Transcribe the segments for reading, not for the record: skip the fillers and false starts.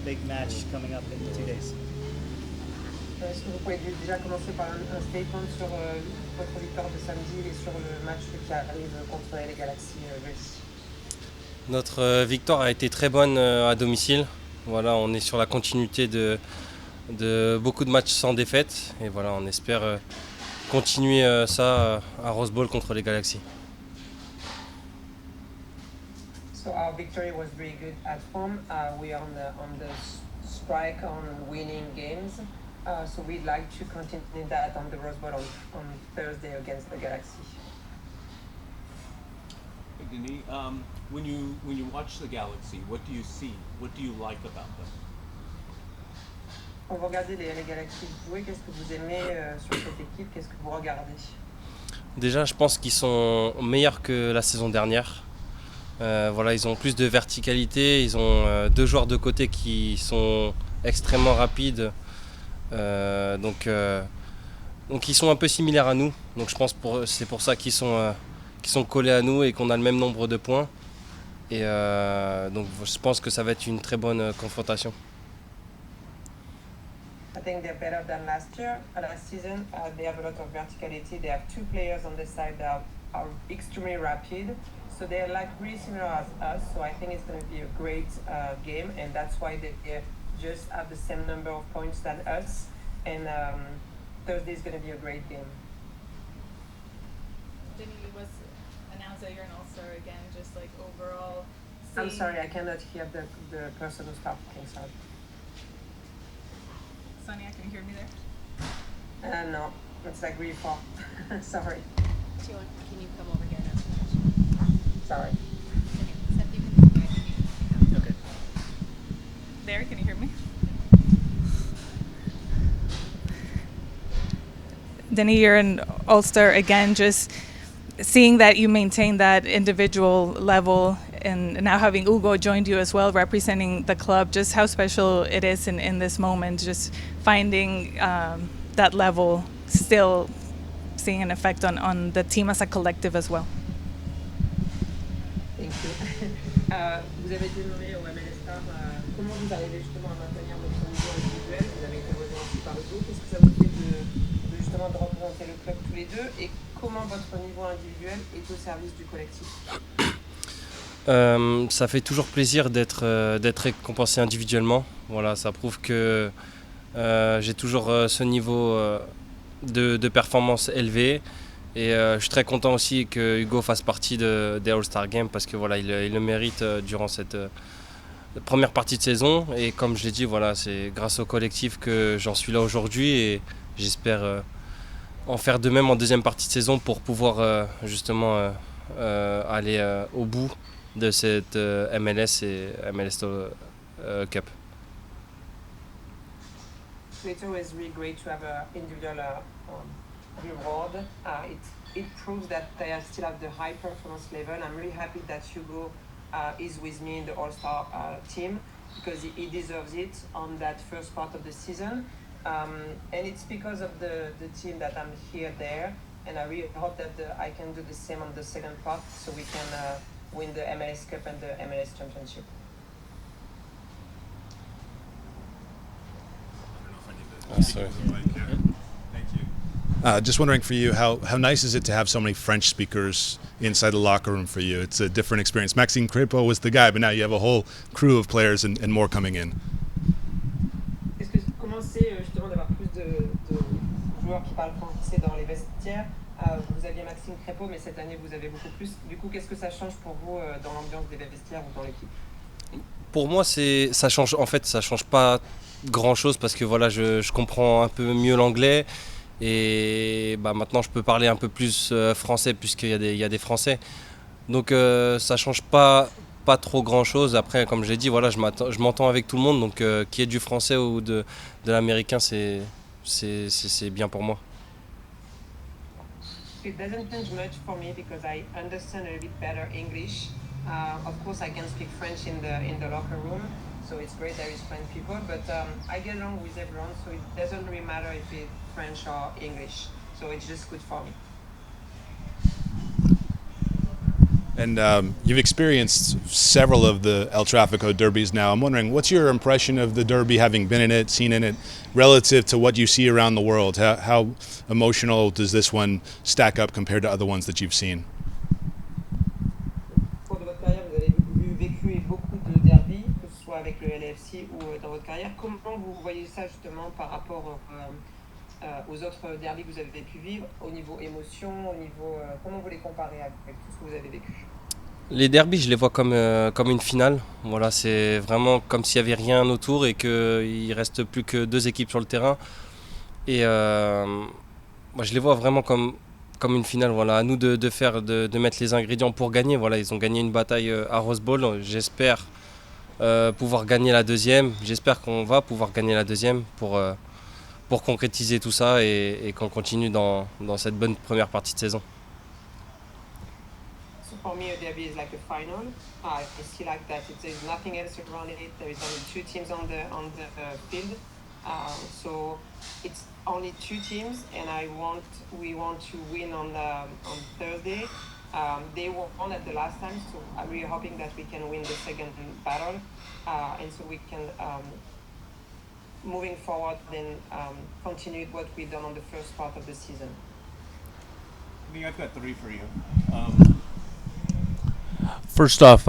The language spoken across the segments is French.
a big match coming up in 2 days. Est-ce que vous pouvez déjà commencer par un statement sur votre victoire de samedi et sur le match qui arrive contre les Galaxy jeudi? Notre victoire a été très bonne à domicile. Voilà, on est sur la continuité de beaucoup de matchs sans défaite. Et voilà, on espère continuer ça à Rose Bowl contre les Galaxy. So our victory was very good at home. We are on the strike on winning games. So we'd like to continue that on the Rose Bowl on Thursday against the Galaxy. Hey, Denis, when you watch the Galaxy, what do you see? What do you like about them? Quand vous regardez les Galaxy jouer, qu'est-ce que vous aimez sur cette équipe? Qu'est-ce que vous regardez? Déjà, je pense qu'ils sont meilleurs que la saison dernière. Voilà, ils ont plus de verticalité, ils ont deux joueurs de côté qui sont extrêmement rapides. Donc ils sont un peu similaires à nous. Donc je pense c'est pour ça qu'ils sont collés à nous et qu'on a le même nombre de points. Et donc je pense que ça va être une très bonne confrontation. I think they're better than last season. They have a lot of verticality. They have two players on the side that are extremely rapid. So they're like really similar as us. So I think it's going to be a great game, and that's why they just have the same number of points than us. And Thursday is going to be a great game. Denis was announced that you're an all-star again. Just like overall. I'm sorry, I cannot hear the person who's talking. Sorry. Sonia, can you hear me there? No, it's like really far. Sorry. Can you come over here now? Sorry. Okay. There, can you hear me? Denis, you're an all-star again. Just seeing that you maintain that individual level and now having Ugo joined you as well, representing the club, just how special it is in this moment, just finding that level, still seeing an effect on the team as a collective as well. Thank you. Vous avez été nommé au MLS Star. Comment vous arrivez justement à maintenir votre niveau individuel? Vous avez été rejoint aussi par Hugo. Qu'est-ce que ça vous fait de justement de représenter le club tous les deux? Et comment votre niveau individuel est au service du collectif? Ça fait toujours plaisir d'être récompensé individuellement. Voilà, ça prouve que j'ai toujours ce niveau de performance élevé. Et je suis très content aussi que Hugo fasse partie des All-Star Games parce que voilà, il le mérite durant cette première partie de saison. Et comme je l'ai dit, voilà, c'est grâce au collectif que j'en suis là aujourd'hui et j'espère en faire de même en deuxième partie de saison pour pouvoir justement aller au bout de cette MLS et MLS Cup. It's always really great to have an individual reward. It proves that they still have the high performance level. I'm really happy that Hugo is with me in the All-Star team because he deserves it on that first part of the season. And it's because of the team that I'm here there. And I really hope that I can do the same on the second part so we can win the MLS Cup and the MLS Championship. Sorry. Just wondering for you, how nice is it to have so many French speakers inside the locker room for you? It's a different experience. Maxime Crépeau was the guy, but now you have a whole crew of players and more coming in. Comment c'est justement d'avoir plus de joueurs qui parlent français dans les vestiaires? Vous aviez Maxime Crépeau, mais cette année vous avez beaucoup plus. Du coup, qu'est-ce que ça change pour vous dans l'ambiance des vestiaires ou dans l'équipe? Pour moi, ça change pas grand-chose parce que voilà, je comprends un peu mieux l'anglais et maintenant je peux parler un peu plus français puisqu'il y a des Français. Donc ça change pas trop grand-chose. Après, comme je l'ai dit, voilà, je m'entends avec tout le monde, donc qu'il y ait du français ou de l'américain, c'est bien pour moi. It doesn't change much for me because I understand a little bit better English. Of course, I can speak French in the locker room, so it's great there is French people. But I get along with everyone, so it doesn't really matter if it's French or English. So it's just good for me. And you've experienced several of the El Tráfico derbies now. I'm wondering, what's your impression of the derby, having been in it, seen in it, relative to what you see around the world? How emotional does this one stack up compared to other ones that you've seen? Au cours de votre carrière, vous avez vécu beaucoup de derbies, que ce soit avec le LAFC ou dans votre carrière. Comment vous voyez ça justement par rapport aux autres derbies que vous avez pu vivre, au niveau émotion, au niveau comment vous les comparez avec tout ce que vous avez vécu? Les derbies, je les vois comme une finale. Voilà, c'est vraiment comme s'il n'y avait rien autour et qu'il ne reste plus que deux équipes sur le terrain. Et moi, je les vois vraiment comme une finale. Voilà, à nous de mettre les ingrédients pour gagner. Voilà, ils ont gagné une bataille à Rose Bowl. J'espère pouvoir gagner la deuxième. J'espère qu'on va pouvoir gagner la deuxième pour concrétiser tout ça et qu'on continue dans cette bonne première partie de saison. So for me, a derby is like a final. I see like that. There's nothing else around it. There is only two teams on the field. So it's only two teams, and we want to win on Thursday. They won at the last time, so I'm really hoping that we can win the second battle, and so we can moving forward then continue what we've done on the first part of the season. I think I've got three for you. First off,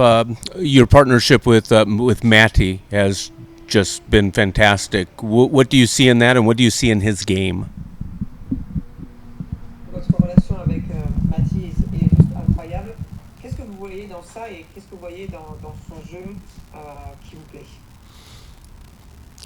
your partnership with Matty has just been fantastic. What do you see in that, and what do you see in his game? Votre relation avec Matty est juste incroyable. Qu'est-ce que vous voyez dans ça et qu'est-ce que vous voyez dans son jeu qui vous plaît?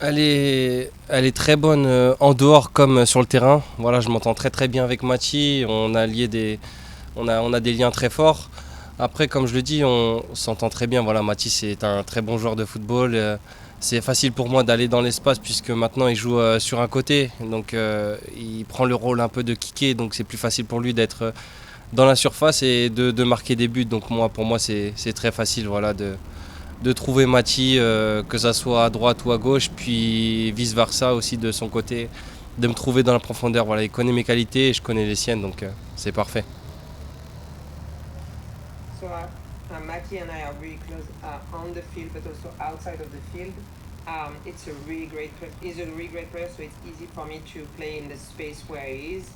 Elle est très bonne en dehors comme sur le terrain. Voilà, je m'entends très très bien avec Mathy. On a des liens très forts. Après, comme je le dis, on s'entend très bien. Voilà, Mathy, c'est un très bon joueur de football. C'est facile pour moi d'aller dans l'espace puisque maintenant il joue sur un côté. Donc il prend le rôle un peu de kicker. Donc c'est plus facile pour lui d'être dans la surface et de marquer des buts. Donc pour moi, c'est très facile, voilà, de trouver Mathy, que ça soit à droite ou à gauche, puis vice versa aussi de son côté, de me trouver dans la profondeur. Voilà, il connaît mes qualités et je connais les siennes, donc c'est parfait. So Matty and I are really close on the field, but also outside of the field. He's a really great player, so it's easy for me to play in the space where he is.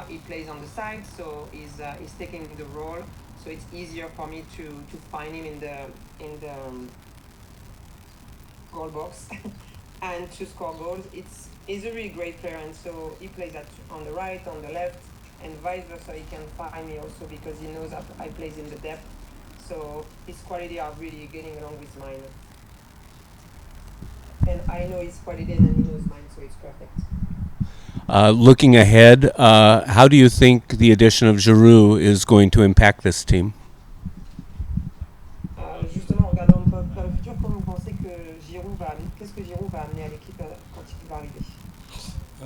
He plays on the side, so he's taking the role. So it's easier for me to find him in the goal box and to score goals. He's a really great player, and so he plays on the right, on the left, and vice versa. He can find me also because he knows that I plays in the depth. So his quality are really getting along with mine. And I know his quality and he knows mine, so it's perfect. Looking ahead, how do you think the addition of Giroud is going to impact this team? Justement, en regardant un peu vers le futur, comment vous pensez que qu'est-ce que Giroud va amener à l'équipe quand il va arriver?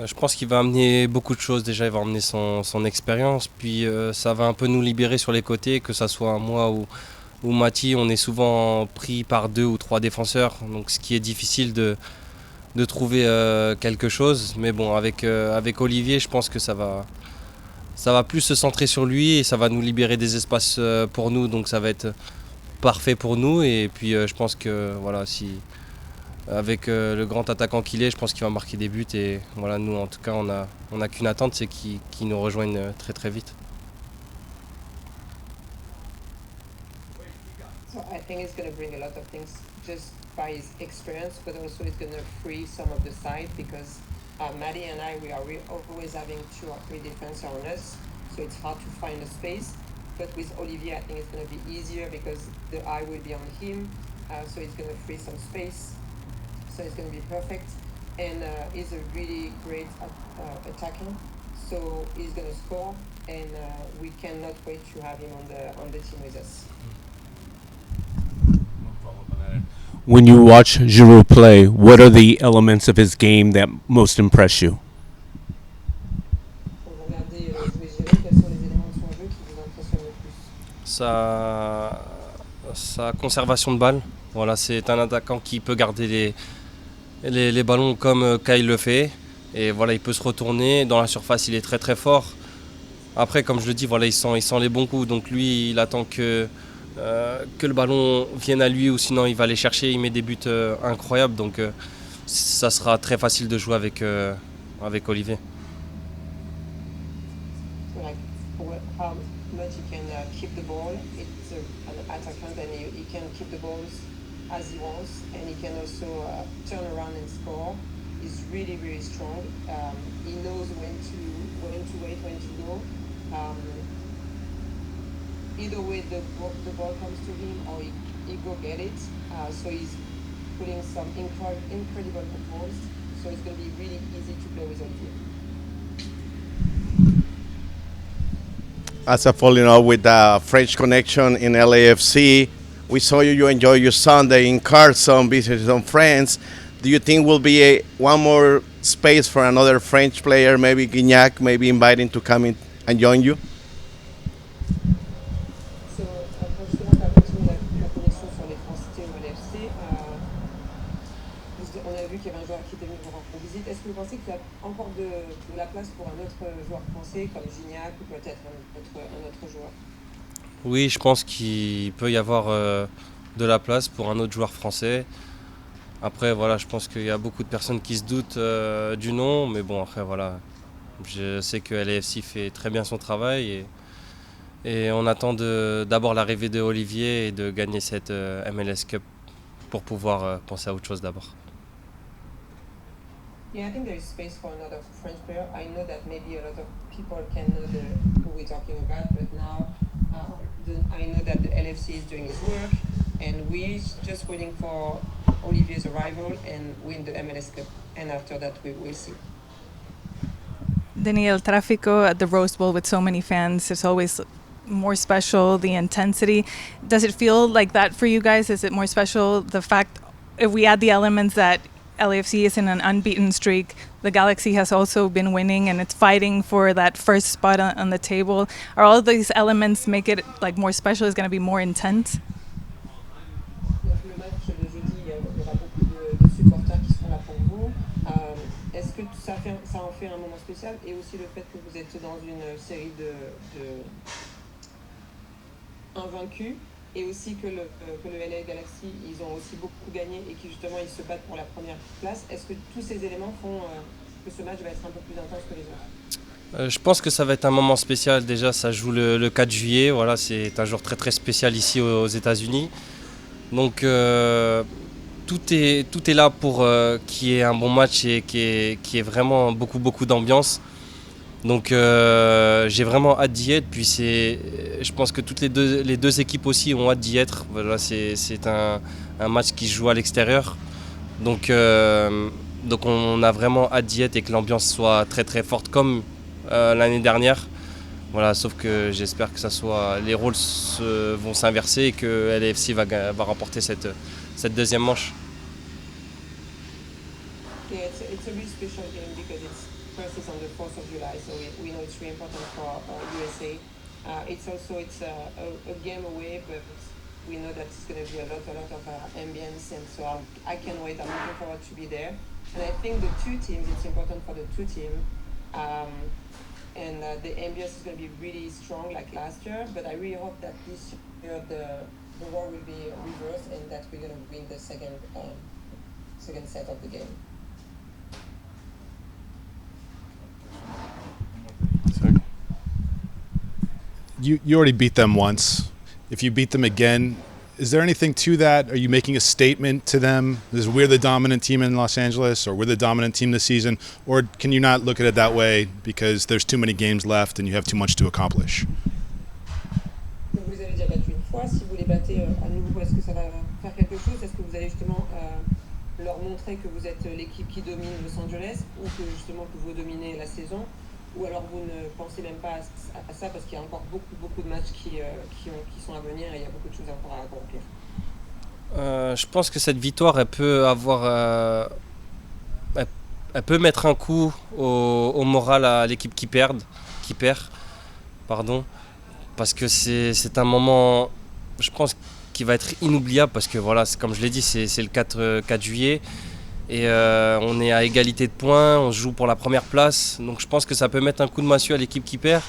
Je pense qu'il va amener beaucoup de choses. Déjà, il va amener son expérience, puis ça va un peu nous libérer sur les côtés, que ça soit moi ou Mathy. On est souvent pris par 2 ou 3 défenseurs, donc ce qui est difficile de trouver quelque chose. Mais bon, avec Olivier, je pense que ça va plus se centrer sur lui et ça va nous libérer des espaces pour nous, donc ça va être parfait pour nous. Et puis je pense que voilà, avec le grand attaquant qu'il est, je pense qu'il va marquer des buts. Et voilà, nous en tout cas, on a qu'une attente, c'est qu'il nous rejoigne très très vite. So I think it's going to bring a lot of things just by his experience, but also it's going to free some of the side because Matty and I, we are always having 2 or 3 defenders on us, so it's hard to find a space. But with Olivier, I think it's going to be easier because the eye will be on him, so it's going to free some space. So it's going to be perfect. And he's a really great attacking, so he's going to score, and we cannot wait to have him on the team with us. When you watch Giroud play, what are the elements of his game that most impress you? Quand vous regardez jouer Giroud, quels sont les éléments de son jeu qui vous impressionnent le plus? Sa conservation de balle. Voilà, c'est un attaquant qui peut garder les ballons comme Kyle le fait. Et voilà, il peut se retourner. Dans la surface, il est très très fort. Après, comme je le dis, voilà, il sent les bons coups. Donc lui, il attend que que le ballon vienne à lui ou sinon il va aller chercher, il met des buts incroyables. Donc ça sera très facile de jouer avec Olivier. So like how much he can keep the ball. It's an attacker and he can keep the balls as he wants, and he can also turn around and score. He's really, really strong. He knows when to wait, when to go. Either way, the ball comes to him or he go get it. So he's putting some incredible balls. So it's going to be really easy to play with Olivier. As a falling off with the French connection in LAFC, we saw you enjoy your Sunday in Carson, visiting some friends. Do you think will be one more space for another French player, maybe Gignac, maybe inviting to come in and join you? So, justement, tu as continué la connexion sur les Français au LFC. On a vu qu'il y avait un joueur qui était venu vous rendre visite. Est-ce que vous pensez qu'il y a encore de la place pour un autre joueur français comme Gignac ou peut-être un autre joueur? Oui, je pense qu'il peut y avoir de la place pour un autre joueur français. Après, voilà, je pense qu'il y a beaucoup de personnes qui se doutent du nom, mais bon, après, voilà, je sais que LAFC fait très bien son travail et on attend d'abord l'arrivée de Olivier et de gagner cette MLS Cup pour pouvoir penser à autre chose d'abord. Yeah, I think there is space for another French player. I know that maybe a lot of people can know who we're talking about, but now I know that the LFC is doing its work, and we're just waiting for Olivier's arrival and win the MLS Cup, and after that we will see. Daniel, Tráfico at the Rose Bowl with so many fans, it's always more special, the intensity. Does it feel like that for you guys? Is it more special, the fact, if we add the elements that LAFC is in an unbeaten streak, the Galaxy has also been winning and it's fighting for that first spot on the table, are all these elements make it like more special, is going to be more intense? Donc le match de jeudi, il y aura beaucoup de supporters qui seront là pour vous. Est-ce que ça en fait un moment spécial, et aussi le fait que vous êtes dans une série de invaincus, et aussi que le LA Galaxy, ils ont aussi beaucoup gagné et qui justement ils se battent pour la première place. Est-ce que tous ces éléments font que ce match va être un peu plus intense que les autres? Je pense que ça va être un moment spécial. Déjà, ça joue le 4 juillet. Voilà, c'est un jour très très spécial ici aux États-Unis. Donc tout est là pour qu'il y ait un bon match et qu'il y ait vraiment beaucoup d'ambiance. Donc j'ai vraiment hâte d'y être. Puis je pense que toutes les deux équipes aussi ont hâte d'y être. Voilà, c'est un match qui se joue à l'extérieur. Donc on a vraiment hâte d'y être et que l'ambiance soit très très forte comme l'année dernière. Voilà, sauf que j'espère que les rôles vont s'inverser et que LAFC va remporter cette deuxième manche. Yeah, it's a really special game because first it's on the 4th of July, so we know it's really important for USA. It's a game away, but we know that it's going to be a lot of ambience, and so I can't wait. I'm looking forward to be there. And I think the two teams, it's important for the two teams. And the ambience is going to be really strong like last year, but I really hope that this year the role will be reversed and that we're going to win the second set of the game. You already beat them once. If you beat them again, is there anything to that? Are you making a statement to them? We're the dominant team in Los Angeles, or we're the dominant team this season? Or can you not look at it that way because there's too many games left and you have too much to accomplish? Donc vous les avez déjà battus une fois. Si vous les battez à nouveau, est-ce que ça va faire quelque chose? Est-ce que vous allez justement leur montrer que vous êtes l'équipe qui domine Los Angeles, ou que justement que vous dominez la saison? Ou alors vous ne pensez même pas à ça parce qu'il y a encore beaucoup de matchs qui sont à venir et il y a beaucoup de choses encore à accomplir? Je pense que cette victoire, elle peut mettre un coup au moral à l'équipe qui perd, parce que c'est un moment, je pense, qui va être inoubliable, parce que voilà, comme je l'ai dit, c'est le 4 juillet. Et on est à égalité de points, on se joue pour la première place. Donc je pense que ça peut mettre un coup de massue à l'équipe qui perd.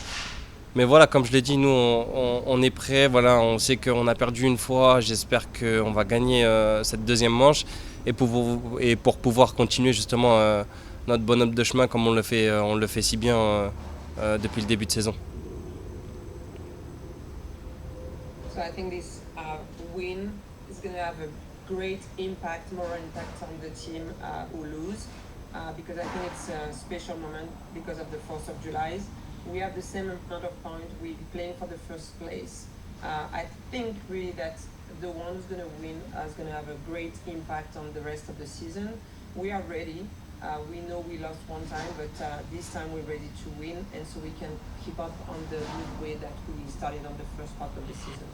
Mais voilà, comme je l'ai dit, nous on est prêts, voilà, on sait qu'on a perdu une fois, j'espère qu'on va gagner cette deuxième manche et pour pouvoir continuer justement notre bonhomme de chemin comme on le fait si bien depuis le début de saison. So I think this win is going to have a great impact, moral impact on the team who lose, because I think it's a special moment because of the 4th of July. We have the same amount of points. We're playing for the first place. I think really that the one who's going to win is going to have a great impact on the rest of the season. We are ready. We know we lost one time, but this time we're ready to win, and so we can keep up on the good way that we started on the first part of the season.